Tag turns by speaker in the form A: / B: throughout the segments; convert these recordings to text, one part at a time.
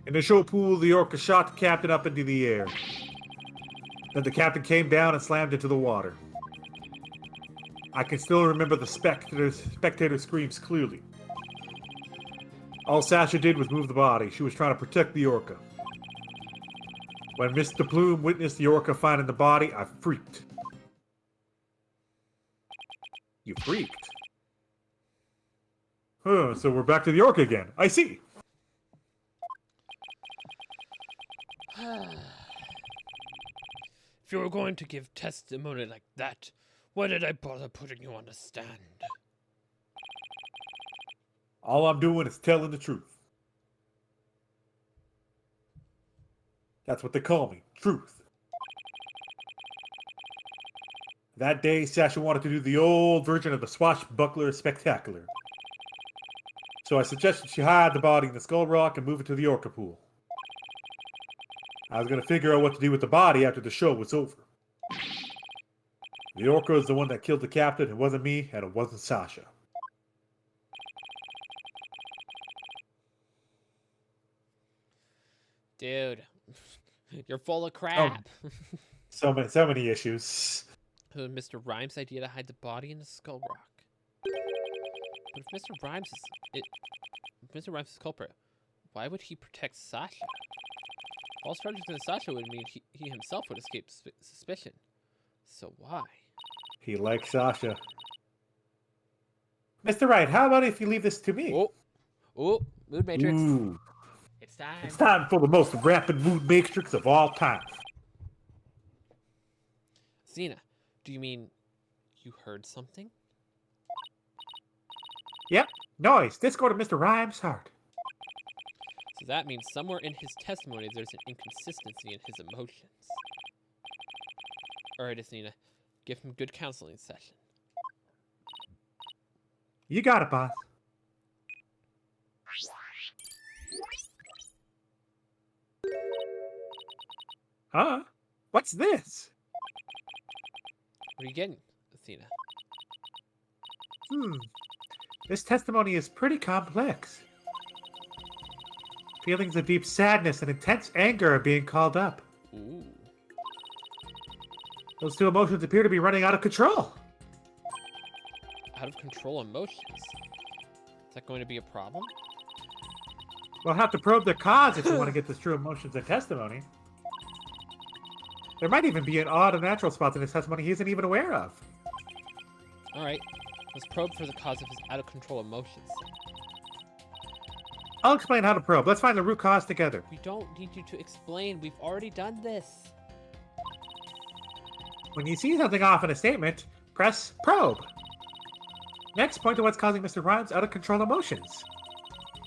A: In the show pool, the orca shot the captain up into the air. Then the captain came down and slammed into the water. I can still remember the spectator screams clearly. All Sasha did was move the body. She was trying to protect the orca. When Mr. Plume witnessed the orca finding the body, I freaked. You freaked? Huh, so we're back to the orca again. I see.
B: If you were going to give testimony like that, why did I bother putting you on the stand?
A: All I'm doing is telling the truth. That's what they call me, truth. That day, Sasha wanted to do the old version of the swashbuckler spectacular. So I suggested she hide the body in the skull rock and move it to the orca pool. I was going to figure out what to do with the body after the show was over. The orca is the one that killed the captain. It wasn't me, and it wasn't Sasha.
B: Dude, you're full of crap.
A: So many issues.
B: Mr. Rhymes' idea to hide the body in the skull rock. But if Mr. Rhymes is culprit, why would he protect Sasha? False charges against Sasha would mean he himself would escape suspicion. So why?
A: He likes Sasha. Mr. Wright, how about if you leave this to me?
B: Oh, Mood Matrix.
A: Ooh.
B: It's time.
A: It's time for the most rapid mood matrix of all time.
B: Xena, do you mean you heard something?
A: Yep, noise. This go to Mr. Rhymes' heart.
B: So that means somewhere in his testimony there's an inconsistency in his emotions. Alright, Xena, give him good counseling session.
A: You got it, boss. Huh? What's this?
B: What are you getting, Athena?
A: This testimony is pretty complex. Feelings of deep sadness and intense anger are being called up.
B: Ooh.
A: Those two emotions appear to be running out of control.
B: Out of control emotions? Is that going to be a problem?
A: We'll have to probe the cause if you want to get this true emotions and testimony. There might even be an odd unnatural spot in his testimony he isn't even aware of.
B: Alright, let's probe for the cause of his out-of-control emotions.
A: I'll explain how to probe. Let's find the root cause together.
B: We don't need you to explain. We've already done this.
A: When you see something off in a statement, press probe. Next, point to what's causing Mr. Rhymes' out-of-control emotions.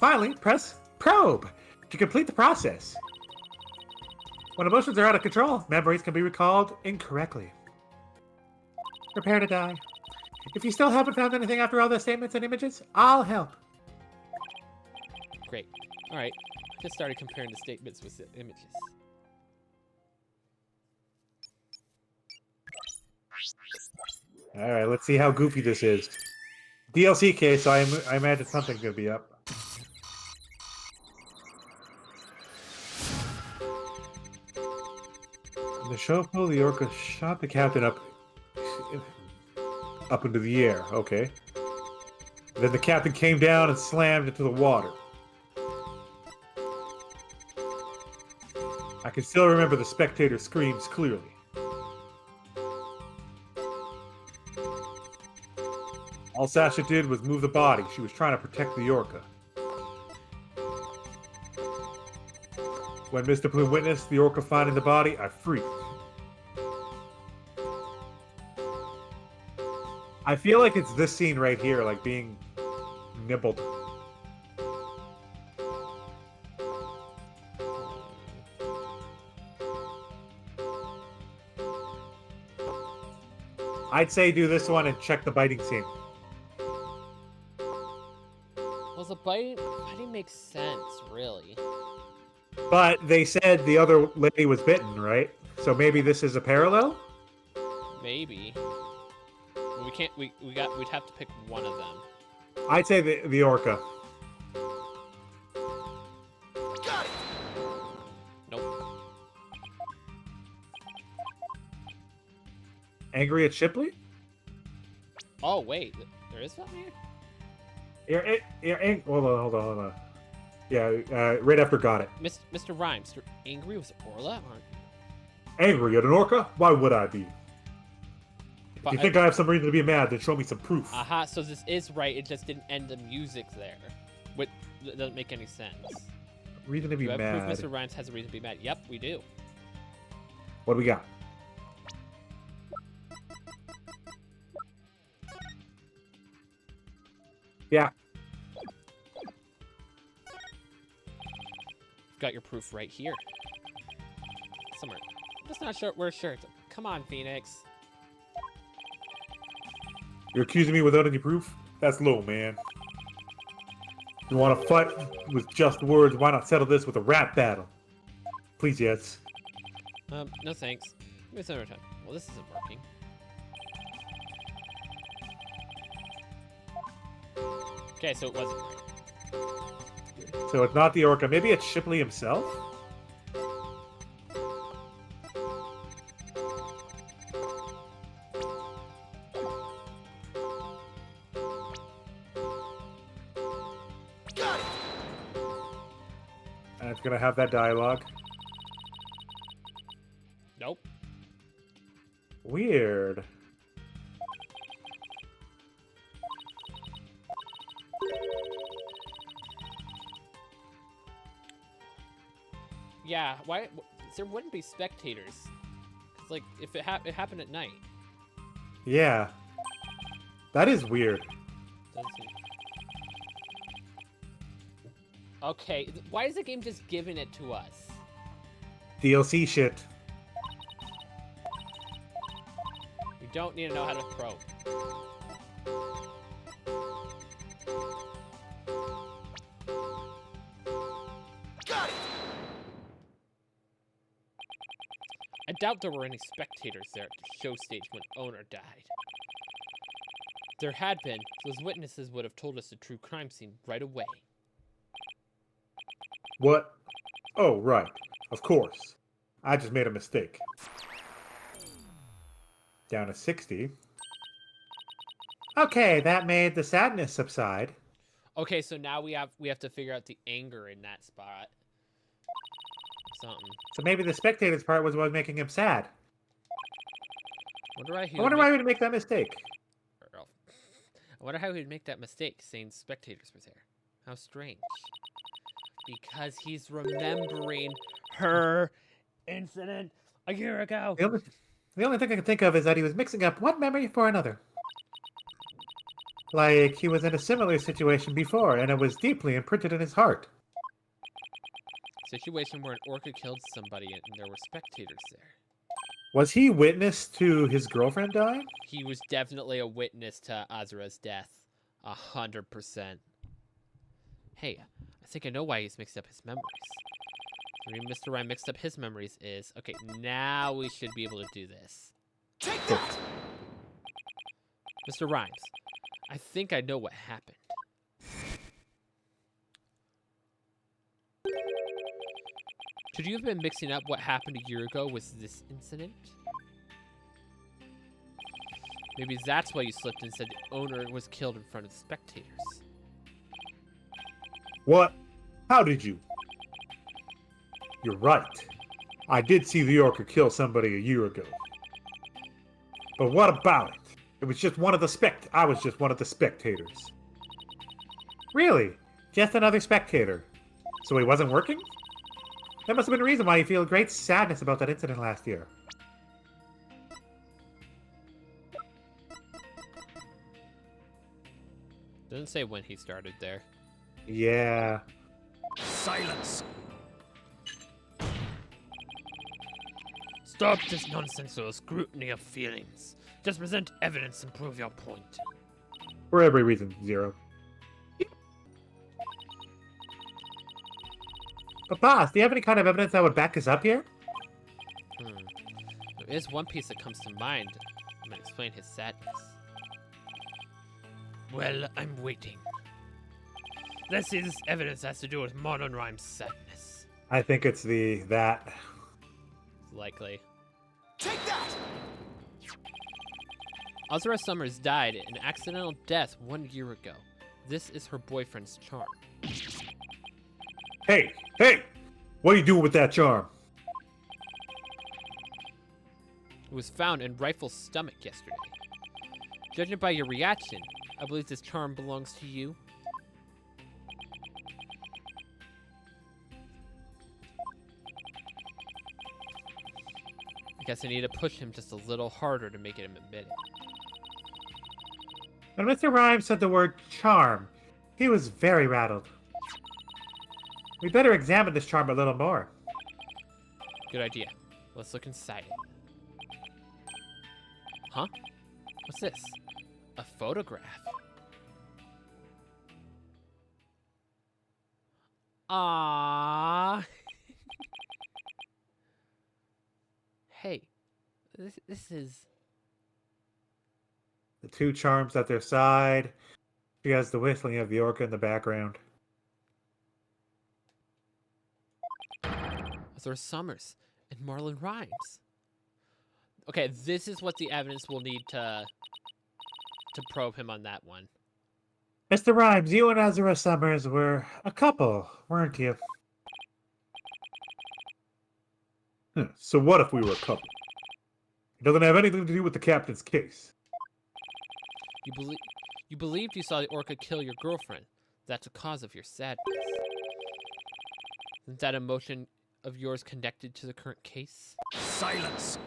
A: Finally, press probe to complete the process. When emotions are out of control, memories can be recalled incorrectly. Prepare to die. If you still haven't found anything after all the statements and images, I'll help.
B: Great. Alright, I just started comparing the statements with the images.
A: Alright, let's see how goofy this is. DLC case, so I imagine something's gonna be up. In the show pool, the orca shot the captain up into the air. Okay. Then the captain came down and slammed into the water. I can still remember the spectator screams clearly. All Sasha did was move the body. She was trying to protect the orca. When Mr. Plume witnessed the orca finding the body, I freaked. I feel like it's this scene right here, like being nibbled. I'd say do this one and check the biting scene.
B: Well, the biting makes sense, really.
A: But they said the other lady was bitten, right? So maybe this is a parallel?
B: Maybe. Well, we can't. We'd have to pick one of them.
A: I'd say the orca.
C: Got it.
A: Angry at Shipley?
B: Oh, wait. There is something here?
A: Hold on. Yeah, right after got it.
B: Mr. Rhymes, you're angry with Orla?
A: Angry at an orca? Why would I be? If you think I have some reason to be mad, then show me some proof.
B: Aha, so this is right. It just didn't end the music there. Which doesn't make any sense.
A: Reason to be
B: do I
A: mad.
B: prove Mr. Rhymes has a reason to be mad? Yep, we do.
A: What do we got? Yeah.
B: Got your proof right here. Somewhere. Just not sure where shirts. Come on, Phoenix.
A: You're accusing me without any proof? That's low, man. You want to fight with just words? Why not settle this with a rap battle? Please, yes.
B: No thanks. Maybe some other time. Well, this isn't working. Okay, so it wasn't right.
A: So it's not the orca. Maybe it's Shipley himself? And it's gonna have that dialogue.
B: Nope.
A: Weird.
B: Yeah, why? There wouldn't be spectators. 'Cause, like, if it happened at night.
A: Yeah. That is weird.
B: Doesn't seem... Okay, why is the game just giving it to us?
A: DLC shit.
B: We don't need to know how to probe. I doubt there were any spectators there at the show stage when owner died. If there had been, those witnesses would have told us the true crime scene right away.
A: What? Oh, right. Of course. I just made a mistake. Down to 60. Okay, that made the sadness subside.
B: Okay, so now we have to figure out the anger in that spot. Something.
A: So maybe the spectator's part was what was making him sad.
B: I
A: wonder why he would make that mistake.
B: I wonder how he'd make that mistake, saying spectators were there. How strange. Because he's remembering her incident a year ago.
A: The only thing I can think of is that he was mixing up one memory for another. Like he was in a similar situation before, and it was deeply imprinted in his heart.
B: Situation where an orca killed somebody and there were spectators there.
A: Was he witness to his girlfriend dying?
B: He was definitely a witness to Azura's death. 100%. Hey, I think I know why he's mixed up his memories. The reason Mr. Rhyme mixed up his memories is... Okay, now we should be able to do this.
C: Take that!
B: Mr. Rhymes, I think I know what happened. Could you have been mixing up what happened a year ago with this incident? Maybe that's why you slipped and said the owner was killed in front of the spectators.
A: What? How did you? You're right. I did see the orca kill somebody a year ago. But what about it? It was just one of the I was just one of the spectators. Really? Just another spectator. So he wasn't working? That must have been a reason why you feel great sadness about that incident last year.
B: Doesn't say when he started there.
A: Yeah.
C: Silence!
B: Stop this nonsensical scrutiny of feelings. Just present evidence and prove your point.
A: For every reason, Zero. But boss, do you have any kind of evidence that would back us up here?
B: There is one piece that comes to mind. I'm gonna explain his sadness. Well, I'm waiting. Let's see this evidence has to do with Modern Rhyme's sadness.
A: I think it's that.
B: Likely.
C: Take that!
B: Azura Summers died an accidental death 1 year ago. This is her boyfriend's charm.
A: Hey! What are you doing with that charm?
B: It was found in Rifle's stomach yesterday. Judging by your reaction, I believe this charm belongs to you. I guess I need to push him just a little harder to make him admit it.
A: When Mr. Rhymes said the word charm, he was very rattled. We better examine this charm a little more.
B: Good idea. Let's look inside it. Huh? What's this? A photograph. Ah. Hey, this is...
A: The two charms at their side. She has the whistling of the orca in the background.
B: Azura Summers and Marlon Rhymes. Okay, this is what the evidence will need to probe him on that one.
A: Mr. Rhymes, you and Azura Summers were a couple, weren't you? So what if we were a couple? It doesn't have anything to do with the captain's case.
B: You believed you saw the orca kill your girlfriend. That's the cause of your sadness. Isn't that emotion of yours connected to the current case?
C: Silence.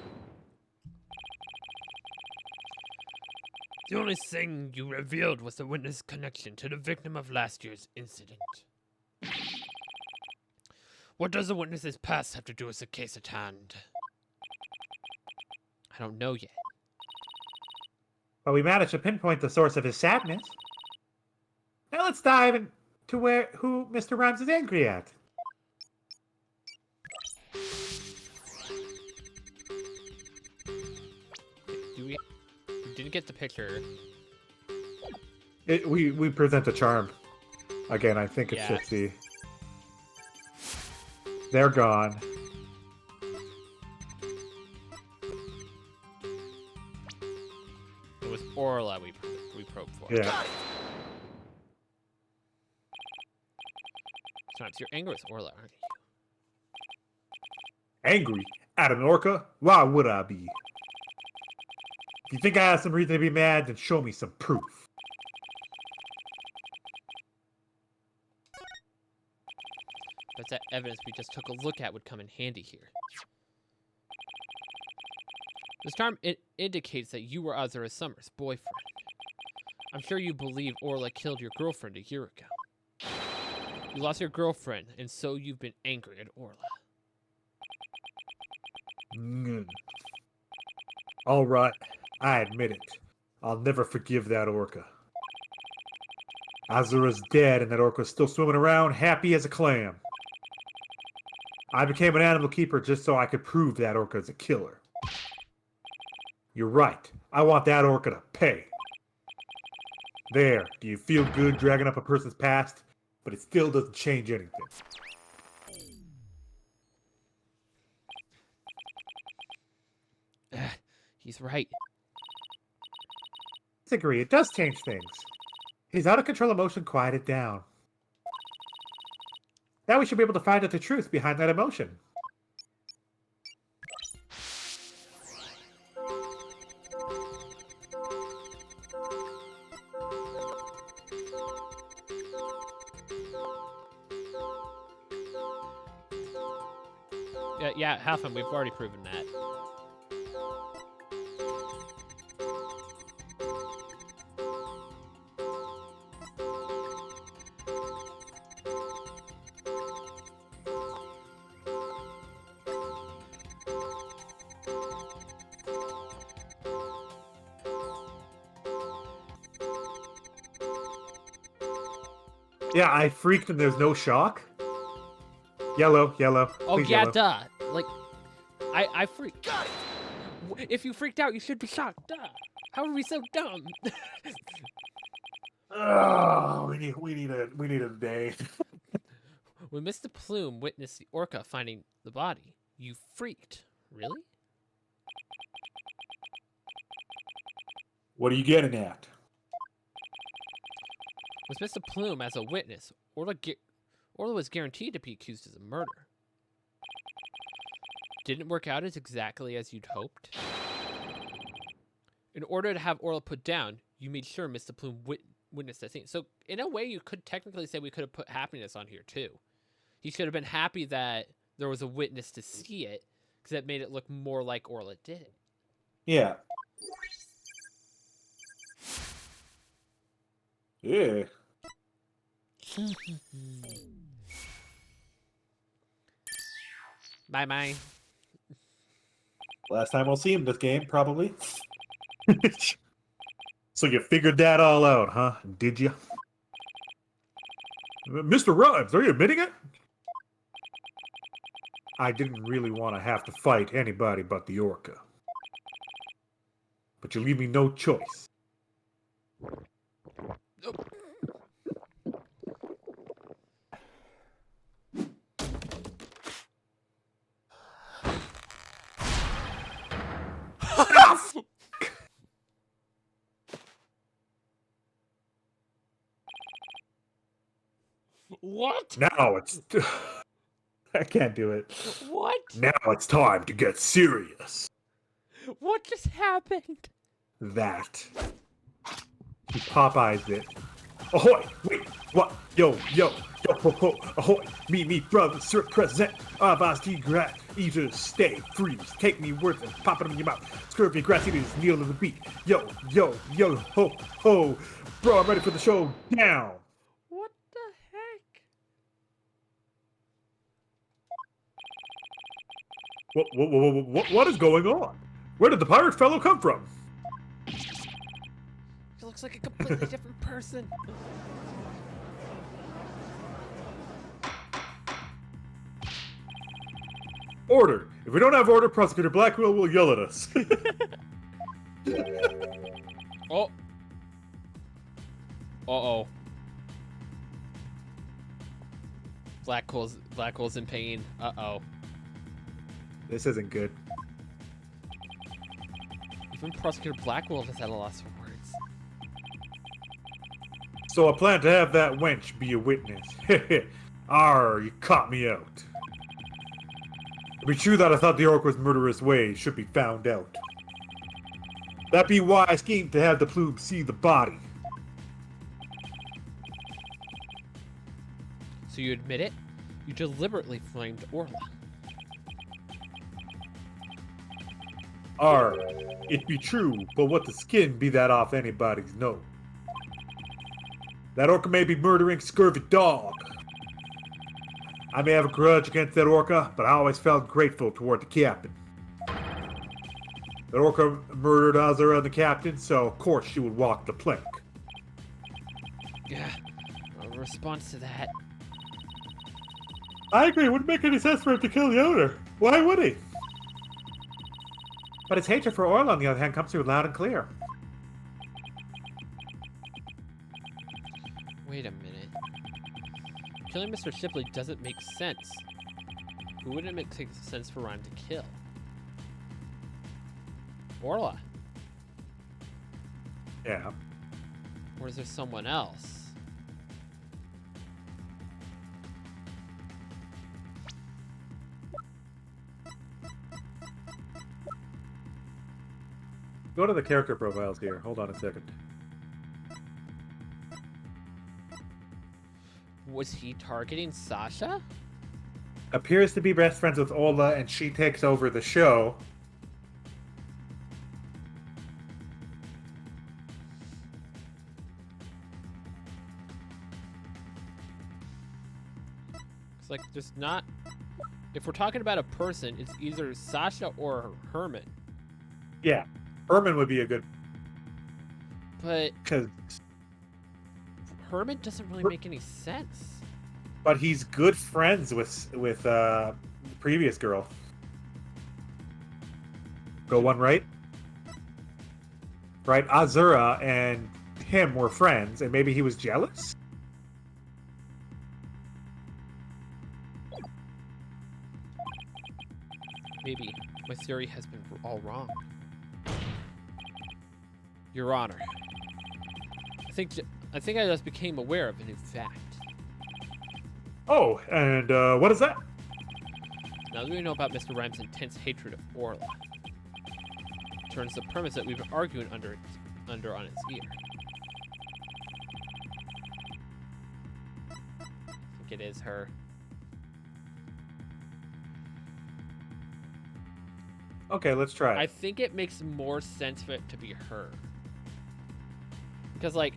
B: The only thing you revealed was the witness connection to the victim of last year's incident. What does the witness's past have to do with the case at hand? I don't know yet.
A: But we managed to pinpoint the source of his sadness. Now let's dive into who Mr. Rhymes is angry at.
B: We didn't get the picture.
A: We present a charm. Again, I think it's
B: Yeah.
A: just the... They're gone.
B: It was Orla we probed for.
A: Yeah.
B: Sometimes you're angry with Orla, aren't you?
A: Angry at an orca? Why would I be? If you think I have some reason to be mad, then show me some proof.
B: But that evidence we just took a look at would come in handy here. This charm indicates that you were Azura Summers' boyfriend. I'm sure you believe Orla killed your girlfriend a year ago. You lost your girlfriend, and so you've been angry at Orla.
A: All right, I admit it. I'll never forgive that orca. Azura's dead, and that orca's still swimming around, happy as a clam. I became an animal keeper just so I could prove that orca's a killer. You're right. I want that orca to pay. There, do you feel good dragging up a person's past? But it still doesn't change anything.
B: He's right.
A: Disagree, it does change things. His out-of-control emotion quieted down. Now we should be able to find out the truth behind that emotion.
B: Yeah, half of them, we've already proven that.
A: Yeah, I freaked and there's no shock. Yellow.
B: Oh,
A: Please,
B: yeah,
A: yellow.
B: duh. Like, I freaked. If you freaked out, you should be shocked. Duh. How are we so dumb?
A: Oh, we need a day.
B: When Mr. Plume witnessed the orca finding the body, you freaked. Really?
A: What are you getting at?
B: Was Mr. Plume as a witness, Orla was guaranteed to be accused as a murder. Didn't work out as exactly as you'd hoped. In order to have Orla put down, you made sure Mr. Plume witnessed that scene. So, in a way, you could technically say we could have put happiness on here, too. He should have been happy that there was a witness to see it, because that made it look more like Orla did it.
A: Yeah. Yeah.
B: Bye-bye.
A: Last time we'll see him this game, probably. So you figured that all out, huh? Did you? Mr. Rhymes, are you admitting it? I didn't really want to have to fight anybody but the Orca. But you leave me no choice.
B: What?
A: Now it's... I can't do it.
B: What?
A: Now it's time to get serious.
B: What just happened?
A: That. He Popeyes it. Ahoy! Wait, what? Yo, ho, ho, ahoy! Me, brothers, represent. Avasti grat, eaters, stay, freeze, take me words and pop it in your mouth. Scurvy grass eaters, kneel to the beat. Yo, ho, ho! Bro, I'm ready for the show. Down!
B: What the heck?
A: What is going on? Where did the pirate fellow come from?
B: He looks like a completely different person.
A: Order! If we don't have order, Prosecutor Blackwell will yell at us.
B: Oh. Uh-oh. Blackwell's in pain. Uh-oh.
A: This isn't good.
B: Even Prosecutor Blackwell has had a loss of words.
A: So I plan to have that wench be a witness. Arr, you caught me out. It'd be true that I thought the Orca's murderous ways should be found out. That be why I schemed to have the Plume see the body.
B: So you admit it? You deliberately flamed Orla.
A: Arr, it be true, but what the skin be that off anybody's nose? That Orca may be murdering scurvy dog. I may have a grudge against that Orca, but I always felt grateful toward the captain. That Orca murdered Azura and the captain, so of course she would walk the plank.
B: Yeah. A response to that.
A: I agree, it wouldn't make any sense for him to kill the owner. Why would he? But his hatred for Orla, on the other hand, comes through loud and clear.
B: Wait a minute. Killing Mr. Shipley doesn't make sense. Who would it make sense for Rhyme to kill? Orla.
A: Yeah.
B: Or is there someone else?
A: Go to the character profiles here. Hold on a second.
B: Was he targeting Sasha?
A: Appears to be best friends with Orla, and she takes over the show.
B: It's like there's not... If we're talking about a person, it's either Sasha or Herman.
A: Yeah. Herman would be a good...
B: But
A: Cause,
B: Herman doesn't really make any sense.
A: but he's good friends with the previous girl. Go one right? Right? Azura and him were friends, and maybe he was jealous?
B: Maybe. My theory has been all wrong. Your Honor, I think I just became aware of a new fact.
A: Oh, and what is that?
B: Now that we know about Mr. Rhymes' intense hatred of Orla, it turns the premise that we've been arguing under on its ear. I think it is her.
A: Okay, let's try
B: I
A: it.
B: think it makes more sense for it to be her. Because, like,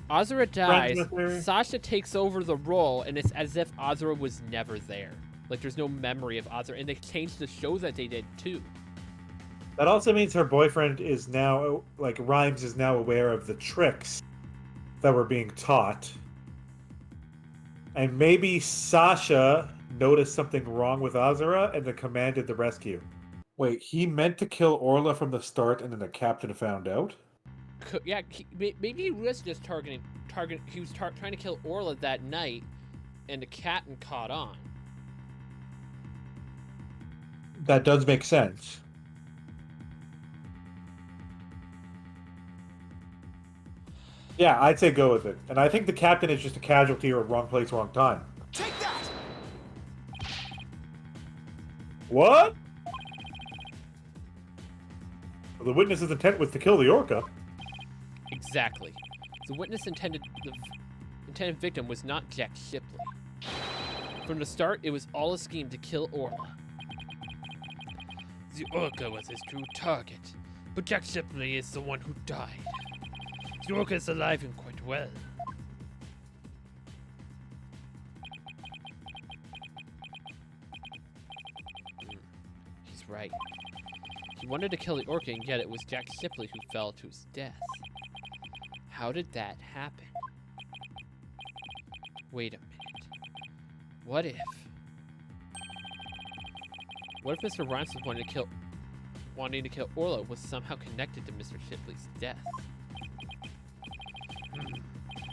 B: Azura dies,
A: with her.
B: Sasha takes over the role, and it's as if Azura was never there. Like, there's no memory of Azura, and they changed the show that they did, too.
A: That also means her boyfriend is now, like, Rhymes is now aware of the tricks that were being taught. And maybe Sasha noticed something wrong with Azura and then commanded the rescue. Wait, he meant to kill Orla from the start and then the captain found out?
B: Yeah, maybe he was just targeting. He was trying to kill Orla that night, and the captain caught on.
A: That does make sense. Yeah, I'd say go with it. And I think the captain is just a casualty or wrong place, wrong time.
C: Take that!
A: What? Well, the witness's intent was to kill the Orca.
B: Exactly. The witness intended victim was not Jack Shipley. From the start, it was all a scheme to kill Orla. The Orca was his true target, but Jack Shipley is the one who died. The Orca is alive and quite well. He's right. He wanted to kill the Orca, and yet it was Jack Shipley who fell to his death. How did that happen? Wait a minute. What if Mr. Rhymes was wanting to kill Orla was somehow connected to Mr. Shipley's death?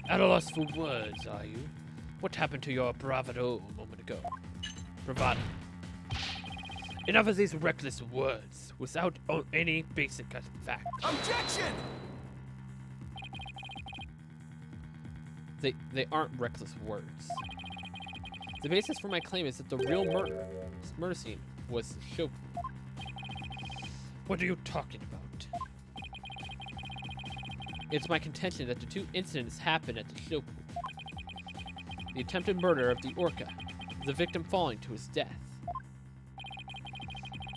B: At a loss for words, are you? What happened to your bravado a moment ago? Bravado. Enough of these reckless words, without any basic fact.
C: Objection!
B: They aren't reckless words. The basis for my claim is that the real murder scene was the show. What are you talking about? It's my contention that the two incidents happened at the show pool. The attempted murder of the Orca, the victim falling to his death.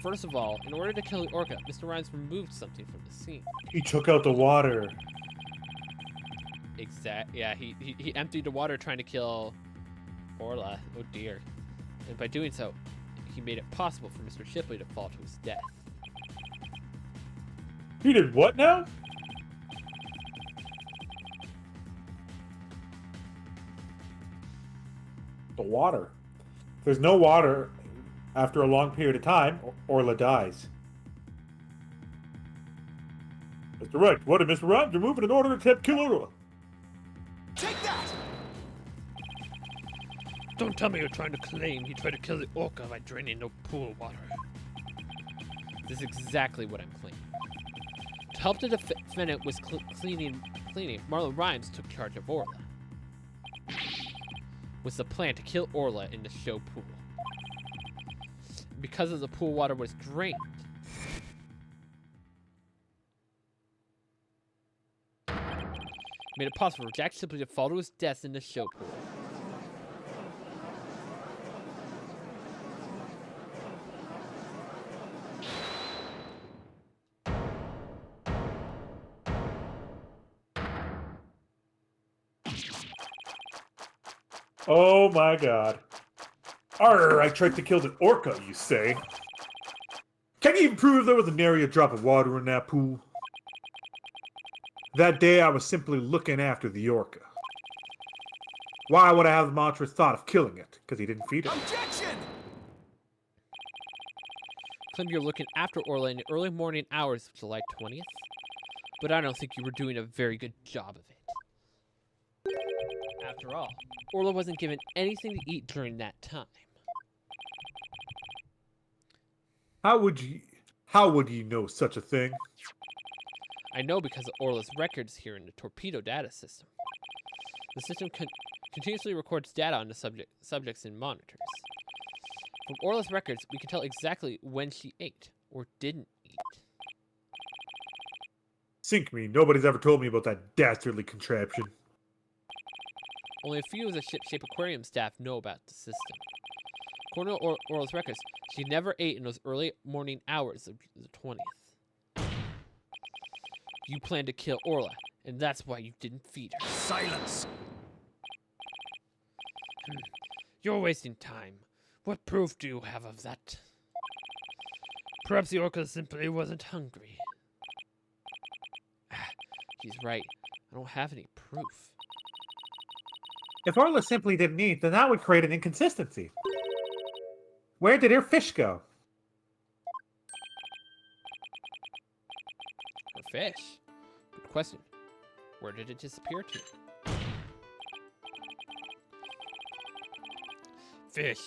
B: First of all, in order to kill the Orca, Mr. Rhymes removed something from the scene.
A: He took out the water.
B: Yeah, he emptied the water trying to kill Orla. Oh dear. And by doing so, he made it possible for Mr. Shipley to fall to his death.
A: He did what now? The water. If there's no water after a long period of time, Orla dies. Mr. Right, what did Mr. Rhymes remove in order to attempt to kill Orla?
C: Take that!
B: Don't tell me you're trying to claim he tried to kill the Orca by draining the pool water. This is exactly what I'm claiming. To help the defendant was cleaning, Marlon Rhymes took charge of Orla. Was the plan to kill Orla in the show pool. Because of the pool water was drained, made it possible for Jack Shipley to fall to his death in the show pool.
A: Oh my god. Arr, I tried to kill the Orca, you say? Can you even prove there was a nary a drop of water in that pool? That day I was simply looking after the Orca. Why would I have the monstrous thought of killing it? Because he didn't feed it.
C: Objection!
B: Claim you're looking after Orla in the early morning hours of July 20th, but I don't think you were doing a very good job of it. After all, Orla wasn't given anything to eat during that time.
A: How would you know such a thing?
B: I know because of Orla's records here in the torpedo data system. The system continuously records data on the subjects in monitors. From Orla's records, we can tell exactly when she ate or didn't eat.
A: Sink me. Nobody's ever told me about that dastardly contraption.
B: Only a few of the ship-shape aquarium staff know about the system. According to Orla's records, she never ate in those early morning hours of the 20th. You planned to kill Orla, and that's why you didn't feed her.
C: Silence!
B: You're wasting time. What proof do you have of that? Perhaps the orca simply wasn't hungry. He's right. I don't have any proof.
A: If Orla simply didn't eat, then that would create an inconsistency. Where did her fish go?
B: Her fish? Good question. Where did it disappear to? Fish.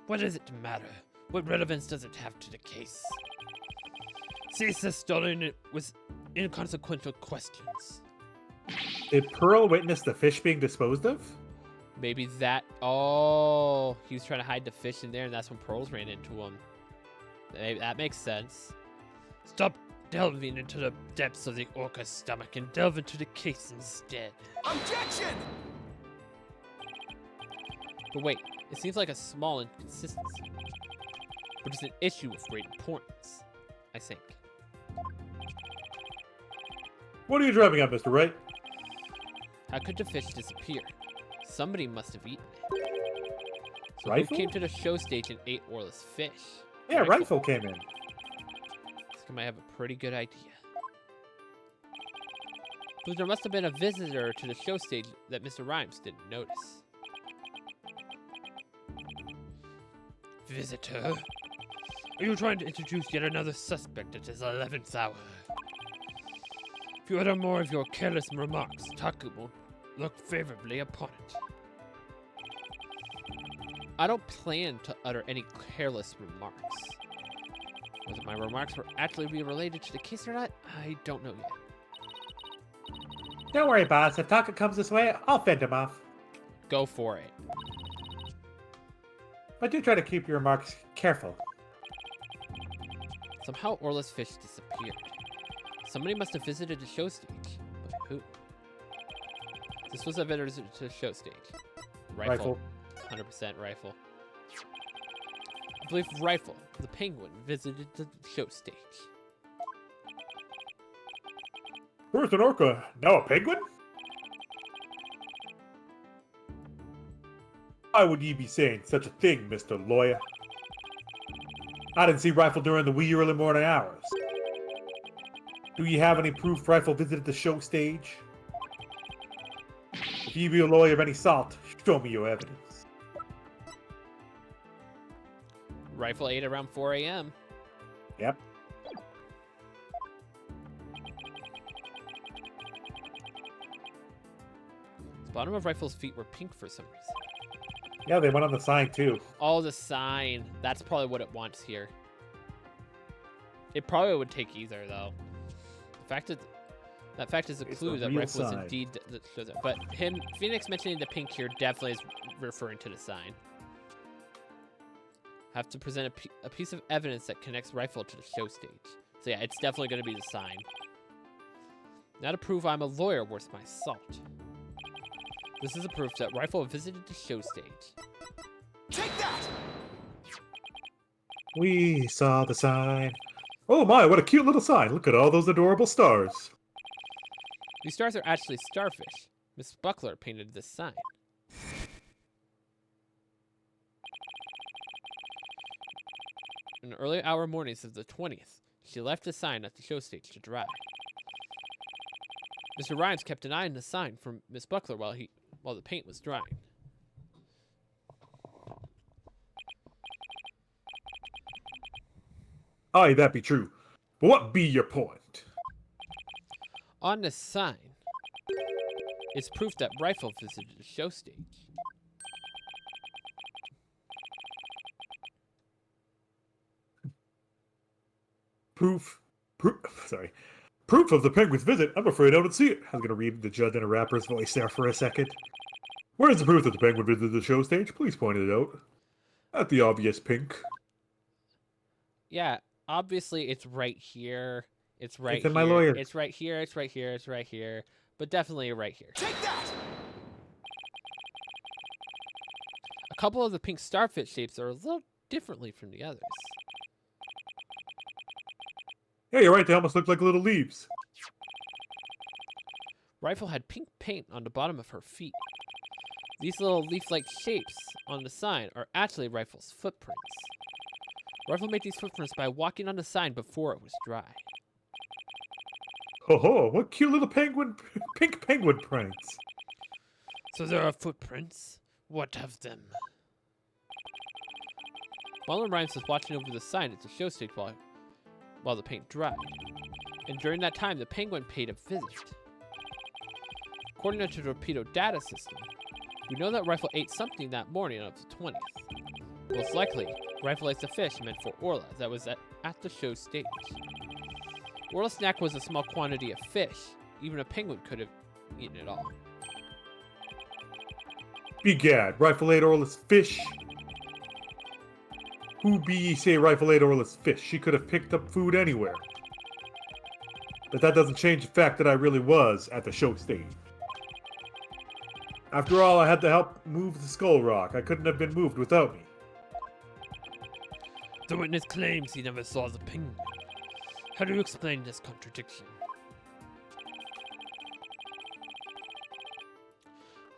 B: What does it matter? What relevance does it have to the case? Cease stalling it with inconsequential questions.
A: Did Pearl witness the fish being disposed of?
B: Maybe that... Oh, he was trying to hide the fish in there, and that's when Pearls ran into him. That makes sense. Stop delving into the depths of the orca's stomach and delve into the case instead.
C: Objection!
B: But wait, it seems like a small inconsistency. But it's an issue of great importance, I think.
A: What are you driving at, Mr. Wright?
B: How could the fish disappear? Somebody must have eaten it. So
A: Rifle?
B: who came to the show stage and ate Orla's fish?
A: Yeah, Rifle came in.
B: This guy might have a pretty good idea. But there must have been a visitor to the show stage that Mr. Rhymes didn't notice. Visitor? Are you trying to introduce yet another suspect at his 11th hour? If you utter more of your careless remarks, Taku will look favorably upon it. I don't plan to utter any careless remarks. Whether my remarks will actually be related to the case or not, I don't know yet.
A: Don't worry, boss. If Taka comes this way, I'll fend him off.
B: Go for it.
A: But do try to keep your remarks careful.
B: Somehow Orla's fish disappeared. Somebody must have visited the show stage. But who? This was a visitor to the show stage. Rifle. 100% Rifle. I believe Rifle, the penguin, visited the show stage.
A: First an orca, now a penguin? Why would ye be saying such a thing, Mr. Lawyer? I didn't see Rifle during the wee early morning hours. Do ye have any proof Rifle visited the show stage? If ye be a lawyer of any sort, show me your evidence.
B: Rifle ate around 4 a.m.
A: Yep.
B: The bottom of Rifle's feet were pink for some reason.
A: Yeah, they went on the sign too.
B: Oh, the sign. That's probably what it wants here. It probably would take either, though. That fact is a
A: It's
B: clue
A: a
B: that
A: real
B: Rifle is
A: sign.
B: indeed that shows it. But Phoenix mentioning the pink here definitely is referring to the sign. Have to present a piece of evidence that connects Rifle to the show stage. So yeah, it's definitely going to be the sign. Now to prove I'm a lawyer worth my salt. This is a proof that Rifle visited the show stage.
C: Take that!
A: We saw the sign. Oh my, what a cute little sign. Look at all those adorable stars.
B: These stars are actually starfish. Miss Buckler painted this sign. In the early hour mornings of the 20th, she left the sign at the show stage to dry. Mr. Rhymes kept an eye on the sign from Miss Buckler while the paint was drying.
A: Aye, that be true. But what be your point?
B: On the sign, it's proof that Rifle visited the show stage.
A: Proof, sorry. Proof of the penguin's visit? I'm afraid I don't see it. I was going to read the judge in a rapper's voice there for a second. Where is the proof that the penguin visited the show stage? Please point it out. At the obvious pink.
B: Yeah, obviously it's right here. It's right
A: It's
B: here.
A: in my lawyer.
B: It's right here. It's right here. It's right here. But definitely right here.
C: Take that!
B: A couple of the pink starfish shapes are a little differently from the others.
A: Yeah, you're right. They almost look like little leaves.
B: Rifle had pink paint on the bottom of her feet. These little leaf-like shapes on the sign are actually Rifle's footprints. Rifle made these footprints by walking on the sign before it was dry.
A: Ho ho! What cute little pink penguin prints.
B: So there are footprints. What of them? Marlon Rhymes was watching over the sign at the show stage while the paint dried. And during that time, the penguin paid a visit. According to the torpedo data system, we know that Rifle ate something that morning of the 20th. Most likely, Rifle ate the fish meant for Orla that was at the show stage. Orla's snack was a small quantity of fish. Even a penguin could have eaten it all.
A: Begad, Rifle ate Orla's fish. Who be ye say Rifle ate Orla's fish? She could have picked up food anywhere. But that doesn't change the fact that I really was at the show stage. After all, I had to help move the skull rock. I couldn't have been moved without me.
B: The witness claims he never saw the penguin. How do you explain this contradiction?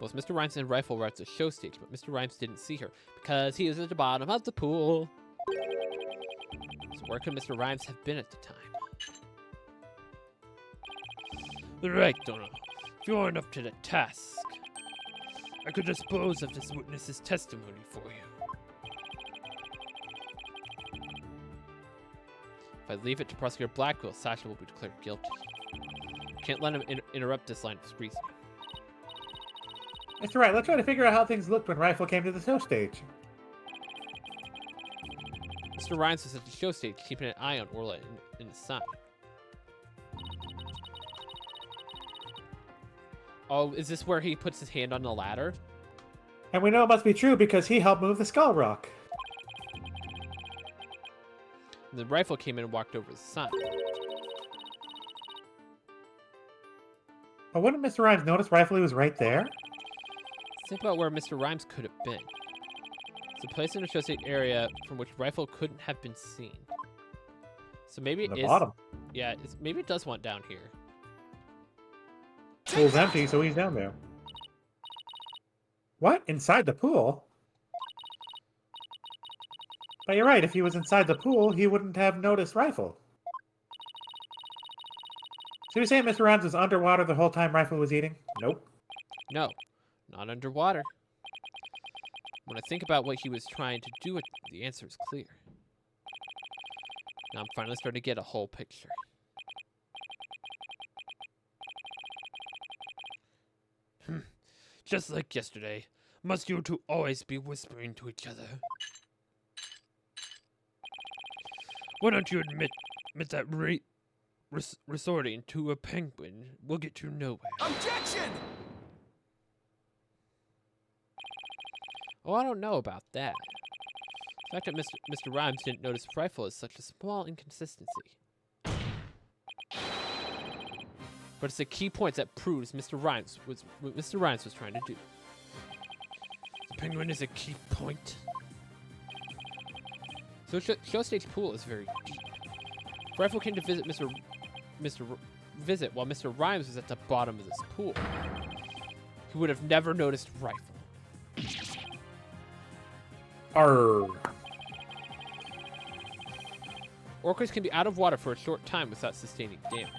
B: Both Mr. Rhymes and Rifle were at the show stage, but Mr. Rhymes didn't see her because he was at the bottom of the pool. So where could Mr. Rhymes have been at the time? Right, Donald. If you aren't up to the task, I could dispose of this witness's testimony for you. If I leave it to Prosecutor Blackwell, Sasha will be declared guilty. Can't let him interrupt this line of reasoning.
A: Mr. Wright, let's try to figure out how things looked when Rifle came to the show stage.
B: Mr. Rhymes was at the show stage, keeping an eye on Orla in the sun. Oh, is this where he puts his hand on the ladder?
A: And we know it must be true because he helped move the skull rock.
B: And the Rifle came in and walked over the sign.
A: But wouldn't Mr. Rhymes notice Rifle was right there?
B: Think about where Mr. Rhymes could have been. It's a place in the show stage area from which Rifle couldn't have been seen. So maybe it is.
A: Bottom.
B: Yeah, maybe it does want down here.
A: Pool's empty, so he's down there. What? Inside the pool? But you're right, if he was inside the pool, he wouldn't have noticed Rifle. So you're saying Mr. Rhymes was underwater the whole time Rifle was eating? Nope.
B: No, not underwater. When I think about what he was trying to do, the answer is clear. Now I'm finally starting to get a whole picture. Just like yesterday, must you two always be whispering to each other? Why don't you admit that resorting to a penguin will get you nowhere?
C: Objection!
B: Oh, I don't know about that. The fact that Mr. Rhymes didn't notice Rifle is such a small inconsistency. But it's a key point that proves what Mr. Rhymes was trying to do. The penguin is a key point. So show stage pool is very deep. Rifle came to visit visit while Mr. Rhymes was at the bottom of this pool. He would have never noticed Rifle.
A: Arr.
B: Orcas can be out of water for a short time without sustaining damage.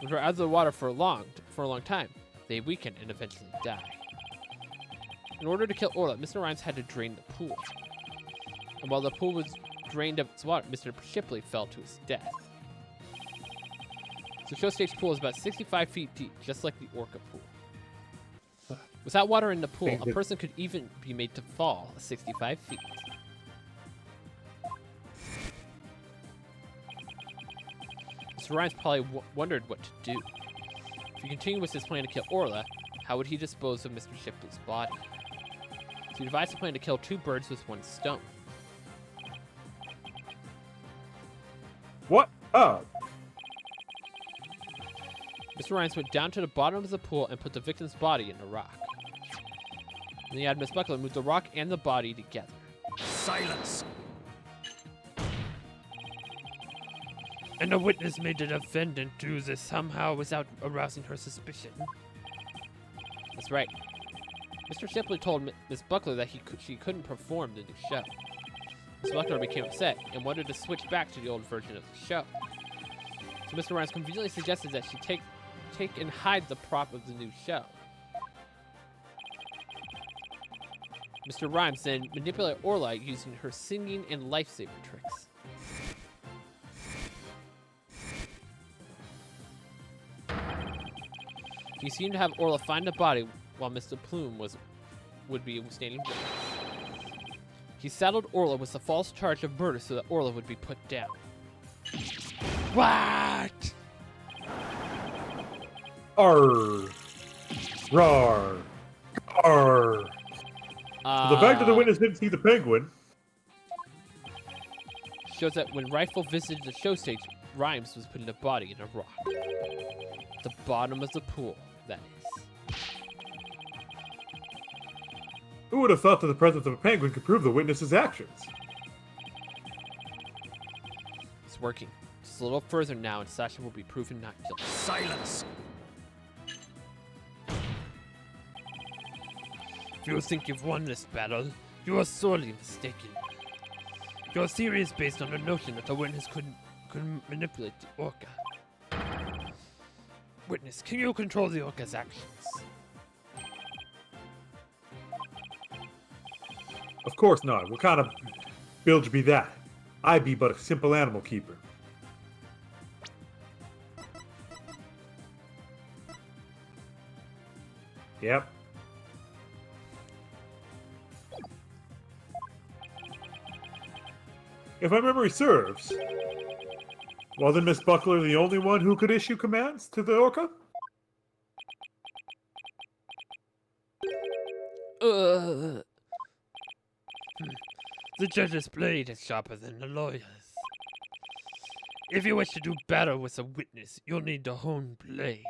B: If they're out of the water for a long time, they weaken and eventually die. In order to kill Orla, Mr. Rhymes had to drain the pool. And while the pool was drained of its water, Mr. Shipley fell to his death. So show stage pool is about 65 feet deep, just like the Orca pool. Without water in the pool, a person could even be made to fall 65 feet. Mr. Rhymes probably wondered what to do. If he continued with his plan to kill Orla, how would he dispose of Mr. Shipley's body? So he devised a plan to kill 2 birds with 1 stone.
A: What? Oh.
B: Mr. Rhymes went down to the bottom of the pool and put the victim's body in a rock. Then he had Miss Buckler move the rock and the body together.
C: Silence.
B: And the witness made the defendant do this somehow without arousing her suspicion. That's right. Mr. Shipley told Miss Buckler that she couldn't perform the new show. Miss Buckler became upset and wanted to switch back to the old version of the show. So Mr. Rhymes conveniently suggested that she take and hide the prop of the new show. Mr. Rhymes then manipulated Orla using her singing and lifesaver tricks. He seemed to have Orla find the body while Mr. Plume would be standing witness. He saddled Orla with the false charge of murder so that Orla would be put down. What?
A: Arr. Rar. Arr. The fact that the witness didn't see the penguin
B: shows that when Rifle visited the show stage, Rhymes was putting the body in a rock. The bottom of the pool, that is.
A: Who would have thought that the presence of a penguin could prove the witness's actions?
B: It's working. Just a little further now and Sasha will be proven not guilty.
C: Silence.
B: If you think you've won this battle, you are sorely mistaken. Your theory is based on the notion that the witness couldn't manipulate the orca. Witness, can you control the orca's actions?
A: Of course not. What kind of bilge be that? I be but a simple animal keeper. Yep. If my memory serves, wasn't Miss Buckler the only one who could issue commands to the orca?
B: The judge's blade is sharper than the lawyer's. If you wish to do battle with a witness, you'll need the honed blade.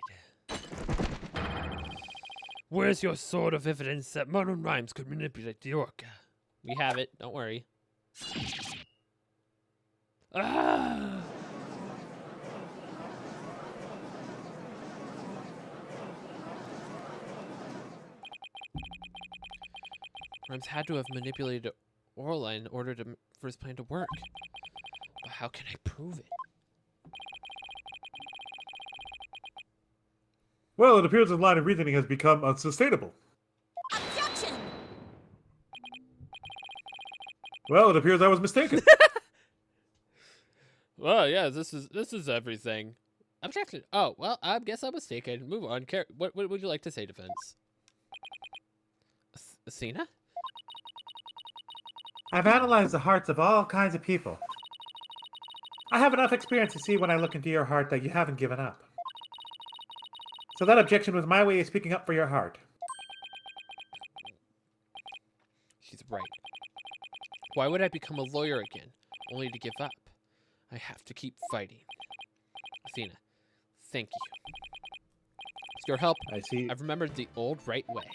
B: Where's your sword of evidence that Marlon Rhymes could manipulate the orca? We have it, don't worry. Ah! Rhymes had to have manipulated Orla in order for his plan to work. But how can I prove it?
A: Well, it appears his line of reasoning has become unsustainable.
C: Objection!
A: Well, it appears I was mistaken.
B: Well, yeah, this is everything. Objection. Oh, well, I guess I'm mistaken. Move on. What would you like to say, defense? Athena?
A: I've analyzed the hearts of all kinds of people. I have enough experience to see when I look into your heart that you haven't given up. So that objection was my way of speaking up for your heart.
B: She's right. Why would I become a lawyer again, only to give up? I have to keep fighting. Athena, thank you. With your help,
A: I see.
B: I've remembered the old right way.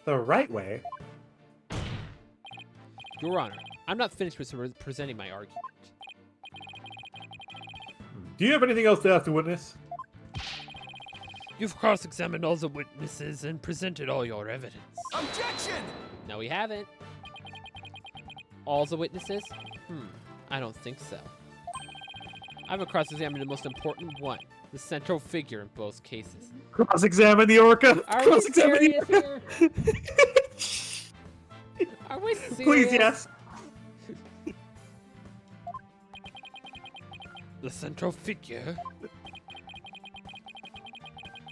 A: The right way?
B: Your Honor, I'm not finished with presenting my argument.
A: Do you have anything else to ask the witness?
B: You've cross-examined all the witnesses and presented all your evidence.
C: Objection!
B: No, we haven't. All the witnesses? I don't think so. I have cross-examined the most important one, the central figure in both cases.
A: Cross-examine the orca!
B: Are we serious here? Are we serious?
A: Please, yes.
B: The central figure?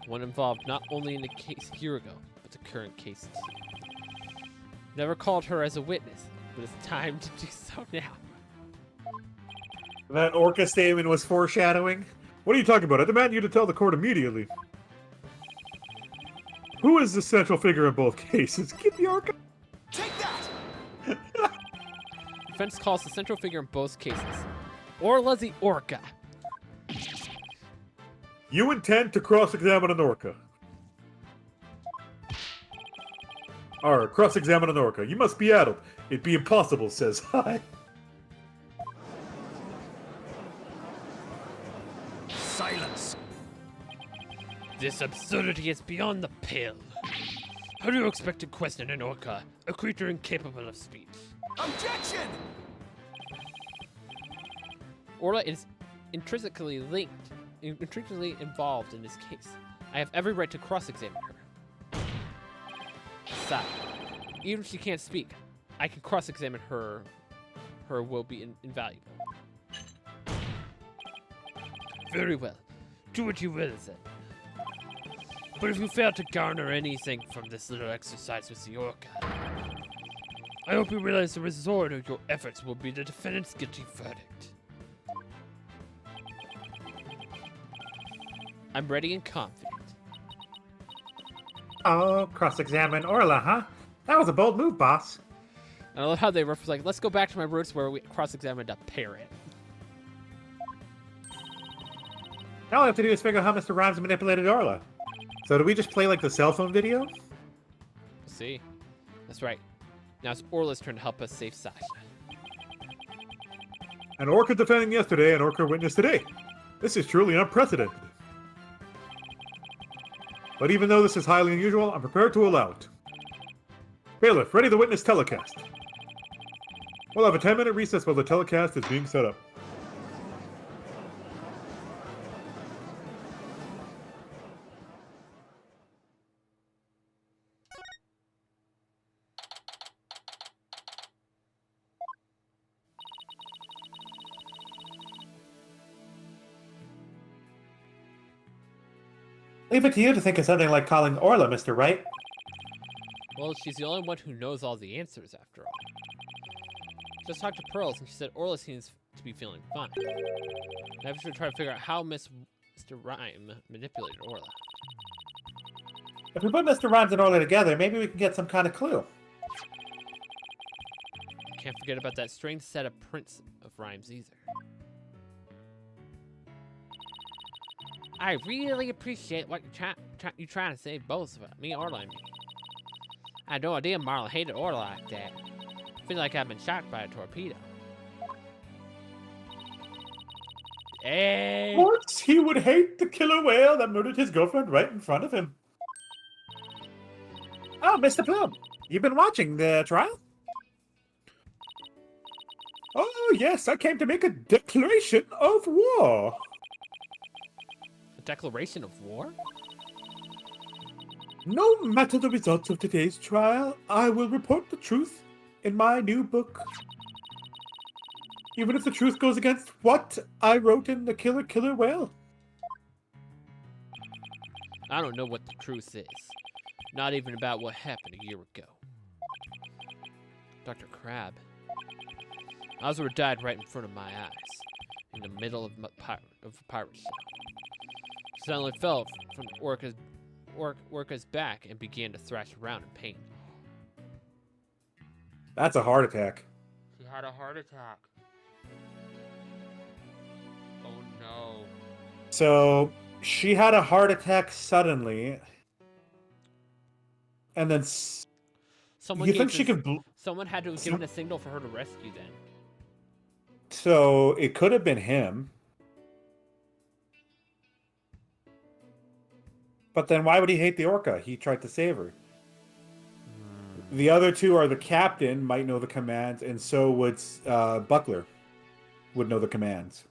B: One involved not only in the case a year ago, but the current cases. Never called her as a witness, but it's time to do so now.
A: That Orca statement was foreshadowing. What are you talking about? I demand you to tell the court immediately. Who is the central figure in both cases? Get the Orca.
C: Take that!
B: Defense calls the central figure in both cases. Orla the Orca.
A: You intend to cross-examine an Orca. Or cross-examine an Orca. You must be addled. It'd be impossible, says I.
C: Silence!
B: This absurdity is beyond the pale. How do you expect to question an orca, a creature incapable of speech?
C: Objection!
B: Orla is intrinsically involved in this case. I have every right to cross-examine her. Besides, even if she can't speak, I can cross-examine her. Her will be invaluable. Very well. Do what you will, then. But if you fail to garner anything from this little exercise with the orca, I hope you realize the result of your efforts will be the defendant's guilty verdict. I'm ready and confident.
A: Oh, cross-examine Orla, huh? That was a bold move, boss.
B: I love how they reference, like, let's go back to my roots where we cross-examined a parrot.
A: Now all we have to do is figure out how Mr. Rhymes manipulated Orla. So do we just play like the cell phone video?
B: We'll see. That's right. Now it's Orla's turn to help us save Sasha.
A: An Orca defending yesterday, an Orca witness today. This is truly unprecedented. But even though this is highly unusual, I'm prepared to allow it. Bailiff, ready the witness telecast. We'll have a 10-minute recess while the telecast is being set up. Leave it to you to think of something like calling Orla, Mr. Wright.
B: Well, she's the only one who knows all the answers, after all. Just talked to Pearls, and she said Orla seems to be feeling fine. Now we should try to figure out how Mr. Rhyme manipulated Orla.
A: If we put Mr. Rhymes and Orla together, maybe we can get some kind of clue.
B: Can't forget about that strange set of prints of Rhymes either. I really appreciate what you're trying to say, both of me, Orla and me. I had no idea Marla hated Orla like that. I feel like I've been shocked by a torpedo. Hey!
A: What? He would hate the killer whale that murdered his girlfriend right in front of him. Oh, Mr. Plum, you've been watching the trial? Oh, yes, I came to make a declaration of war.
B: A declaration of war?
A: No matter the results of today's trial, I will report the truth in my new book. Even if the truth goes against what I wrote in The Killer Whale.
B: I don't know what the truth is. Not even about what happened a year ago. Dr. Crab. Oswald died right in front of my eyes, in the middle of a pirate show. Suddenly fell from Orca's back and began to thrash around in pain.
A: That's a heart attack.
B: She had a heart attack. Oh no.
A: So, she had a heart attack suddenly. And then...
B: Someone had to have given a signal for her to rescue then.
A: So, it could have been him. But then why would he hate the orca? He tried to save her. The other two are the captain, might know the commands, and so would Buckler would know the commands.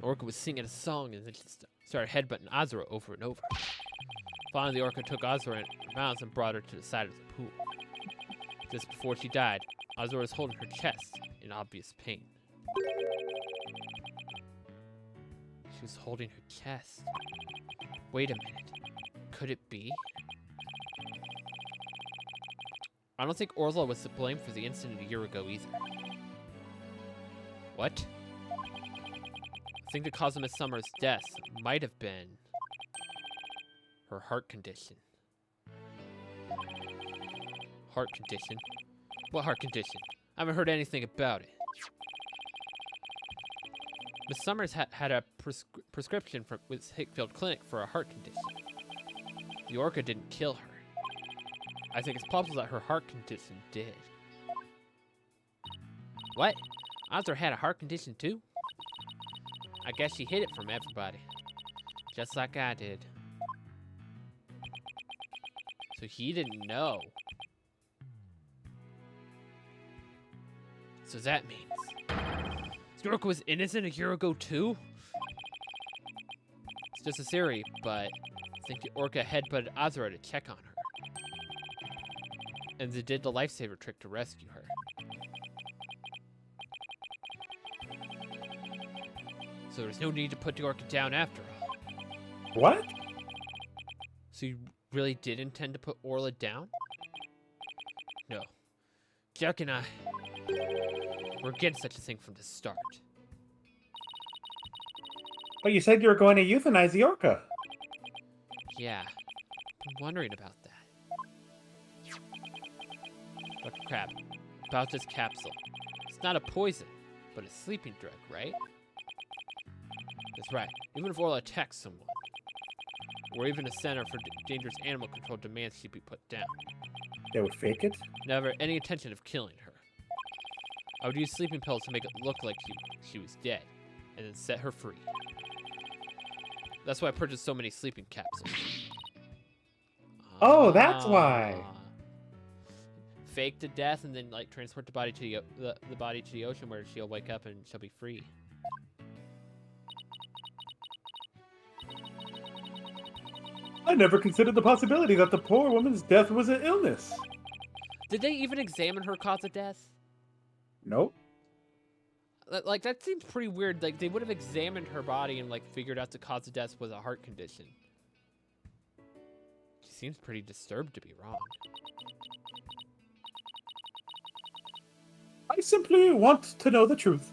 B: Orca was singing a song and then she started headbutting Azura over and over. Finally, the orca took Azura in her mouth and brought her to the side of the pool. Just before she died, Azura was holding her chest in obvious pain. She was holding her chest. Wait a minute. Could it be? I don't think Orla was to blame for the incident a year ago either. What? I think the cause of Miss Summers' death might have been her heart condition. Heart condition? What heart condition? I haven't heard anything about it. Miss Summers had a prescription with Hickfield Clinic for a heart condition. The orca didn't kill her. I think it's possible that her heart condition did. What? Ozra had a heart condition too? I guess she hid it from everybody. Just like I did. So he didn't know. So that means the orca was innocent a year ago too? It's just a theory, but I think the orca headbutted Azura to check on her. And they did the lifesaver trick to rescue her. So there's no need to put the orca down after all.
A: What?
B: So you really did intend to put Orla down? No. Jack and I were against such a thing from the start.
A: But you said you were going to euthanize the orca.
B: Yeah. I'm wondering about that. Dr. Crab, about this capsule. It's not a poison, but a sleeping drug, right? That's right. Even if Orla attacks someone, or even a Center for Dangerous Animal Control demands she be put down,
A: They would fake it?
B: never any intention of killing her. I would use sleeping pills to make it look like she was dead, and then set her free. That's why I purchased so many sleeping capsules.
A: Oh, that's why.
B: Fake to death and then like transport the body to the body to the ocean where she'll wake up and she'll be free.
A: I never considered the possibility that the poor woman's death was an illness.
B: Did they even examine her cause of death?
A: Nope.
B: Like, that seems pretty weird. Like, they would have examined her body and, like, figured out the cause of death was a heart condition. She seems pretty disturbed to be wrong.
A: I simply want to know the truth.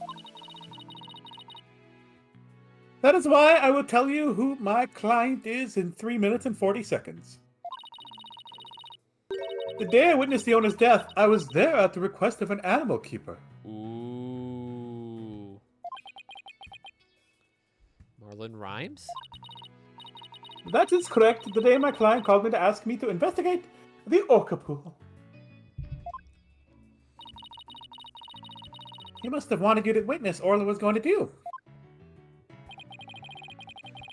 A: That is why I will tell you who my client is in 3 minutes and 40 seconds. The day I witnessed the owner's death, I was there at the request of an animal keeper.
B: Ooh. Marlon Rhymes?
A: That is correct. The day my client called me to ask me to investigate the orca pool. He must have wanted you to witness Orla was going to do.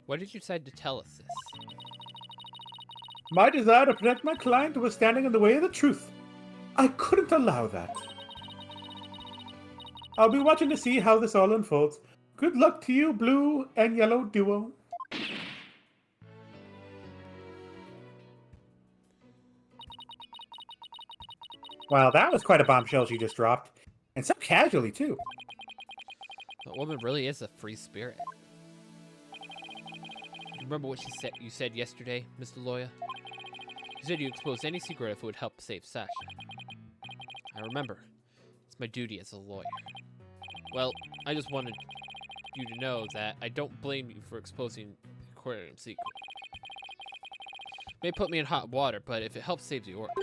B: Why did you decide to tell us this?
A: My desire to protect my client was standing in the way of the truth. I couldn't allow that. I'll be watching to see how this all unfolds. Good luck to you, blue and yellow duo. Wow, that was quite a bombshell she just dropped. And so casually, too.
B: That woman really is a free spirit. Remember what you said yesterday, Mr. Lawyer? You said you expose any secret if it would help save Sasha. I remember. It's my duty as a lawyer. Well, I just wanted you to know that I don't blame you for exposing the aquarium secret. It may put me in hot water, but if it helps save the orca,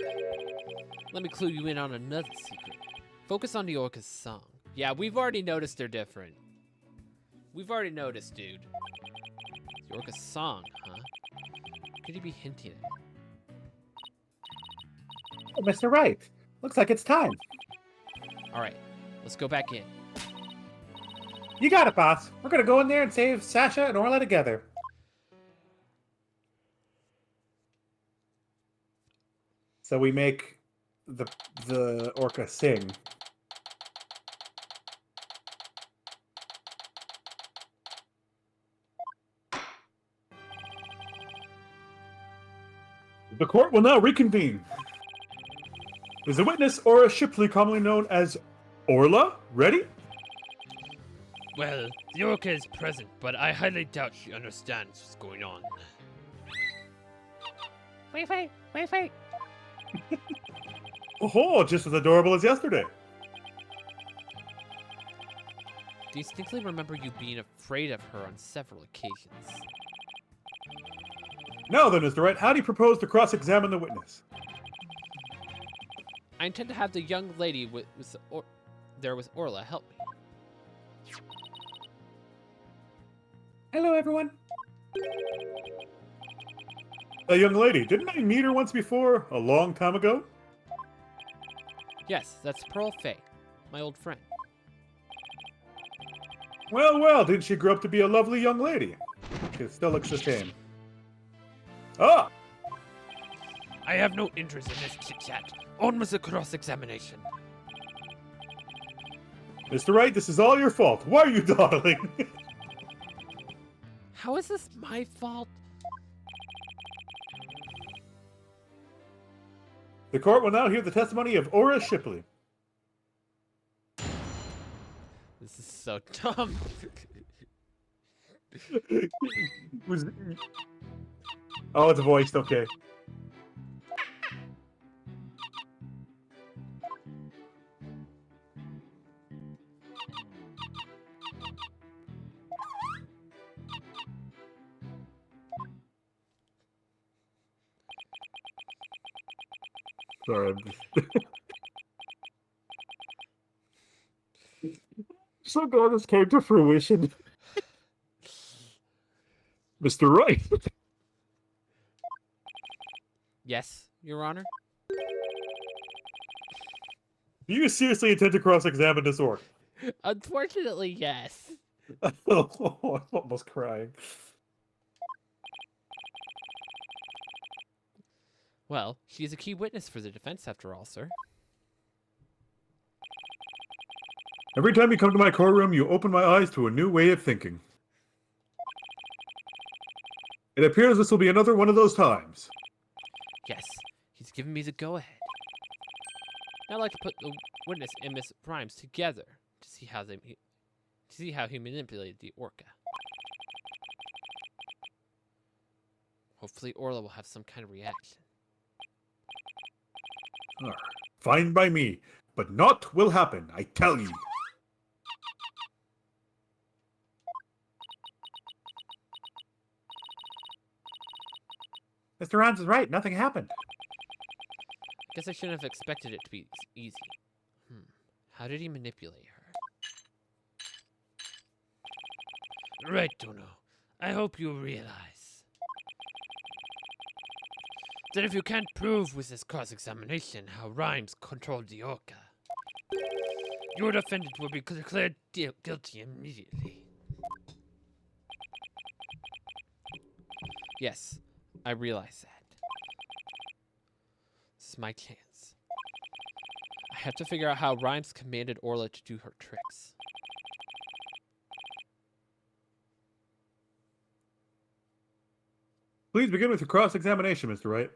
B: let me clue you in on another secret. Focus on the orca's song. Yeah, we've already noticed they're different. We've already noticed, dude. The orca's song, huh? What could he be hinting at?
A: Oh, Mr. Wright, looks like it's time.
B: Alright, let's go back in.
A: You got it, boss. We're gonna go in there and save Sasha and Orla together. So we make the orca sing. The court will now reconvene. Is the witness Aura Shipley, commonly known as Orla, ready?
B: Well, the orca is present, but I highly doubt she understands what's going on.
D: Wait.
A: Oh, just as adorable as yesterday.
B: Distinctly remember you being afraid of her on several occasions.
A: Now then, Mr. Wright, how do you propose to cross-examine the witness?
B: I intend to have the young lady there with Orla help me.
A: Hello, everyone. A young lady, didn't I meet her once before, a long time ago?
B: Yes, that's Pearl Fay, my old friend.
A: Well, well, didn't she grow up to be a lovely young lady? She still looks the same. Ah!
B: I have no interest in this chit-chat. On with the cross-examination.
A: Mr. Wright, this is all your fault. Why are you dawdling?
B: How is this my fault?
A: The court will now hear the testimony of Aura Shipley.
B: This is so dumb.
A: Oh, it's voiced, okay. Sorry, I'm so glad this came to fruition. Mr. Wright.
B: Yes, Your Honor?
A: Do you seriously intend to cross-examine this orc?
B: Unfortunately, yes.
A: Oh, I'm almost crying.
B: Well, she's a key witness for the defense after all, sir.
A: Every time you come to my courtroom, you open my eyes to a new way of thinking. It appears this will be another one of those times.
B: Yes, he's given me the go-ahead. Now I'd like to put the witness and Miss Rhymes together to see how he manipulated the orca. Hopefully Orla will have some kind of reaction.
A: Fine by me, but naught will happen, I tell you. Mr. Rhymes is right, nothing happened.
B: Guess I shouldn't have expected it to be easy. How did he manipulate her? Right, Dono. I hope you realize that if you can't prove with this cross-examination how Rhymes controlled the orca, your defendant will be declared guilty immediately. Yes, I realize that. This is my chance. I have to figure out how Rhymes commanded Orla to do her tricks.
A: Please begin with your cross-examination, Mr. Wright.